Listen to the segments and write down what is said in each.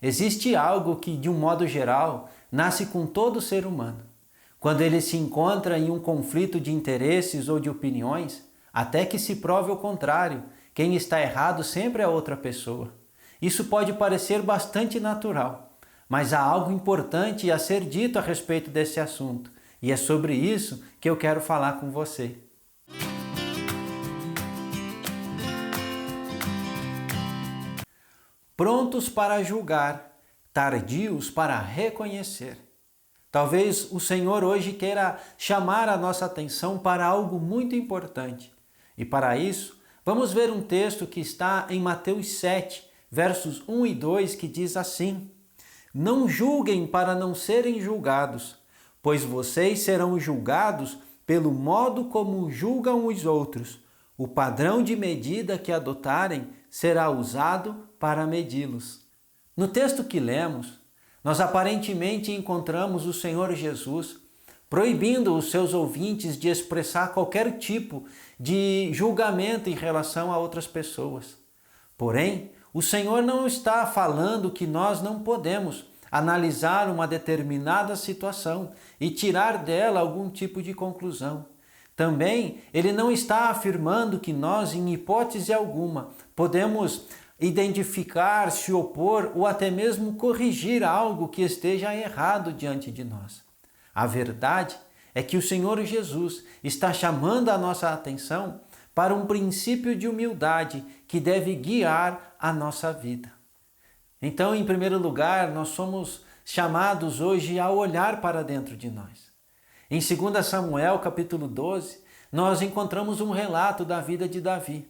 Existe algo que, de um modo geral, nasce com todo ser humano. Quando ele se encontra em um conflito de interesses ou de opiniões, até que se prove o contrário, quem está errado sempre é outra pessoa. Isso pode parecer bastante natural, mas há algo importante a ser dito a respeito desse assunto, e é sobre isso que eu quero falar com você. Prontos para julgar, tardios para reconhecer. Talvez o Senhor hoje queira chamar a nossa atenção para algo muito importante. E para isso, vamos ver um texto que está em Mateus 7, versos 1 e 2, que diz assim: Não julguem para não serem julgados, pois vocês serão julgados pelo modo como julgam os outros. O padrão de medida que adotarem será usado para medi-los. No texto que lemos, nós aparentemente encontramos o Senhor Jesus proibindo os seus ouvintes de expressar qualquer tipo de julgamento em relação a outras pessoas. Porém, o Senhor não está falando que nós não podemos analisar uma determinada situação e tirar dela algum tipo de conclusão. Também, ele não está afirmando que nós, em hipótese alguma, podemos identificar, se opor ou até mesmo corrigir algo que esteja errado diante de nós. A verdade é que o Senhor Jesus está chamando a nossa atenção para um princípio de humildade que deve guiar a nossa vida. Então, em primeiro lugar, nós somos chamados hoje a olhar para dentro de nós. Em 2 Samuel, capítulo 12, nós encontramos um relato da vida de Davi.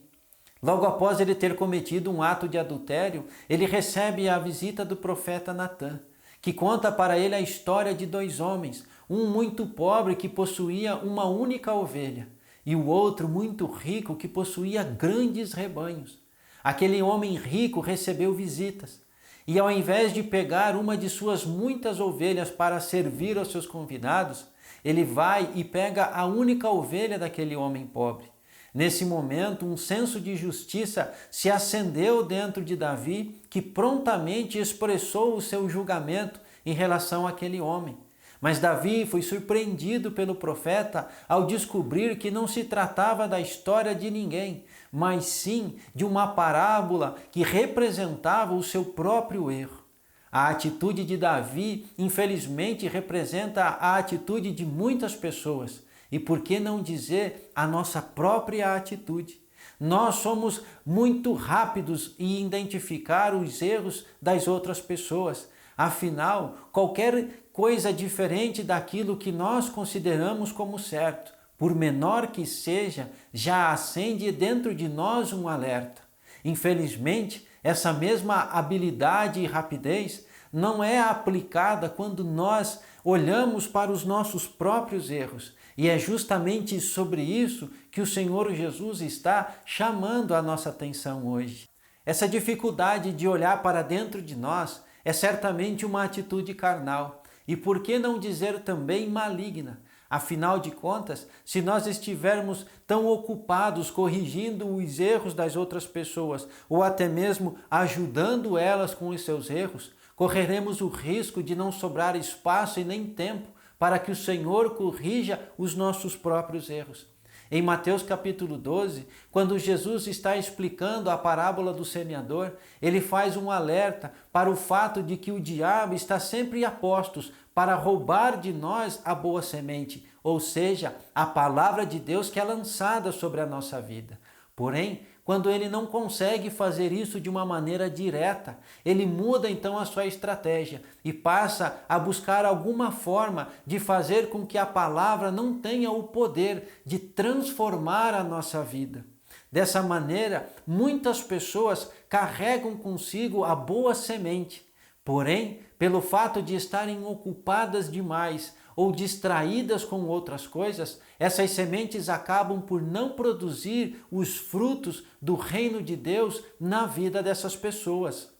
Logo após ele ter cometido um ato de adultério, ele recebe a visita do profeta Natã, que conta para ele a história de dois homens, um muito pobre que possuía uma única ovelha e o outro muito rico que possuía grandes rebanhos. Aquele homem rico recebeu visitas e, ao invés de pegar uma de suas muitas ovelhas para servir aos seus convidados, ele vai e pega a única ovelha daquele homem pobre. Nesse momento, um senso de justiça se acendeu dentro de Davi, que prontamente expressou o seu julgamento em relação àquele homem. Mas Davi foi surpreendido pelo profeta ao descobrir que não se tratava da história de ninguém, mas sim de uma parábola que representava o seu próprio erro. A atitude de Davi, infelizmente, representa a atitude de muitas pessoas. E por que não dizer a nossa própria atitude? Nós somos muito rápidos em identificar os erros das outras pessoas. Afinal, qualquer coisa diferente daquilo que nós consideramos como certo, por menor que seja, já acende dentro de nós um alerta. Infelizmente, essa mesma habilidade e rapidez não é aplicada quando nós olhamos para os nossos próprios erros. E é justamente sobre isso que o Senhor Jesus está chamando a nossa atenção hoje. Essa dificuldade de olhar para dentro de nós é certamente uma atitude carnal. E por que não dizer também maligna? Afinal de contas, se nós estivermos tão ocupados corrigindo os erros das outras pessoas ou até mesmo ajudando elas com os seus erros, correremos o risco de não sobrar espaço e nem tempo para que o Senhor corrija os nossos próprios erros. Em Mateus capítulo 12, quando Jesus está explicando a parábola do semeador, ele faz um alerta para o fato de que o diabo está sempre a postos para roubar de nós a boa semente, ou seja, a palavra de Deus que é lançada sobre a nossa vida. Porém, quando ele não consegue fazer isso de uma maneira direta, ele muda então a sua estratégia e passa a buscar alguma forma de fazer com que a palavra não tenha o poder de transformar a nossa vida. Dessa maneira, muitas pessoas carregam consigo a boa semente, porém, pelo fato de estarem ocupadas demais ou distraídas com outras coisas, essas sementes acabam por não produzir os frutos do reino de Deus na vida dessas pessoas.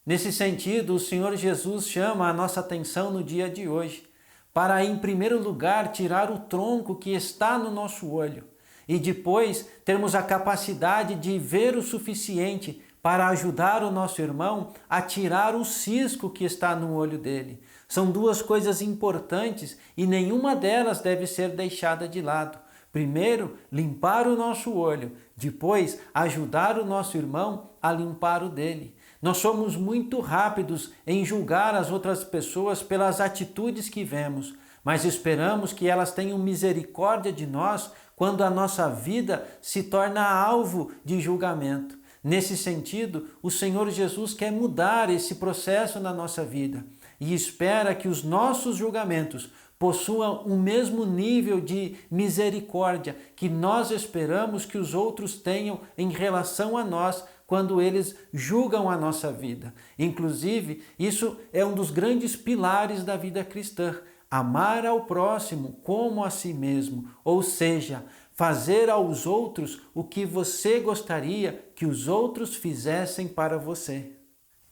Nesse sentido, o Senhor Jesus chama a nossa atenção no dia de hoje para, em primeiro lugar, tirar o tronco que está no nosso olho e depois termos a capacidade de ver o suficiente para ajudar o nosso irmão a tirar o cisco que está no olho dele. São duas coisas importantes e nenhuma delas deve ser deixada de lado. Primeiro, limpar o nosso olho, depois, ajudar o nosso irmão a limpar o dele. Nós somos muito rápidos em julgar as outras pessoas pelas atitudes que vemos, mas esperamos que elas tenham misericórdia de nós quando a nossa vida se torna alvo de julgamento. Nesse sentido, o Senhor Jesus quer mudar esse processo na nossa vida e espera que os nossos julgamentos possuam o mesmo nível de misericórdia que nós esperamos que os outros tenham em relação a nós quando eles julgam a nossa vida. Inclusive, isso é um dos grandes pilares da vida cristã. Amar ao próximo como a si mesmo, ou seja, fazer aos outros o que você gostaria que os outros fizessem para você.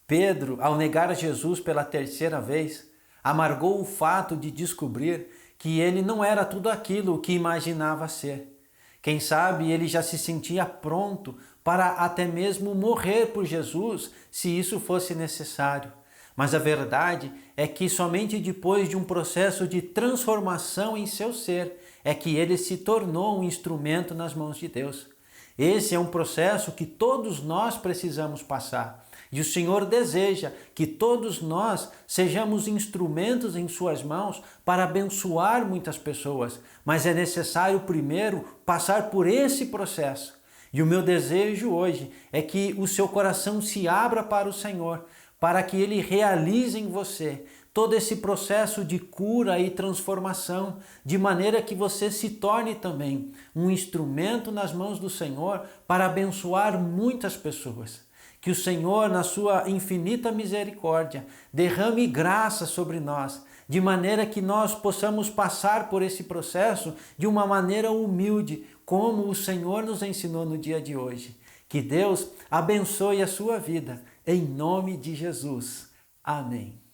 Pedro, ao negar Jesus pela terceira vez, amargou o fato de descobrir que ele não era tudo aquilo que imaginava ser. Quem sabe ele já se sentia pronto para até mesmo morrer por Jesus, se isso fosse necessário. Mas a verdade é que somente depois de um processo de transformação em seu ser é que ele se tornou um instrumento nas mãos de Deus. Esse é um processo que todos nós precisamos passar. E o Senhor deseja que todos nós sejamos instrumentos em suas mãos para abençoar muitas pessoas. Mas é necessário primeiro passar por esse processo. E o meu desejo hoje é que o seu coração se abra para o Senhor, para que Ele realize em você todo esse processo de cura e transformação, de maneira que você se torne também um instrumento nas mãos do Senhor para abençoar muitas pessoas. Que o Senhor, na sua infinita misericórdia, derrame graça sobre nós, de maneira que nós possamos passar por esse processo de uma maneira humilde, como o Senhor nos ensinou no dia de hoje. Que Deus abençoe a sua vida, em nome de Jesus. Amém.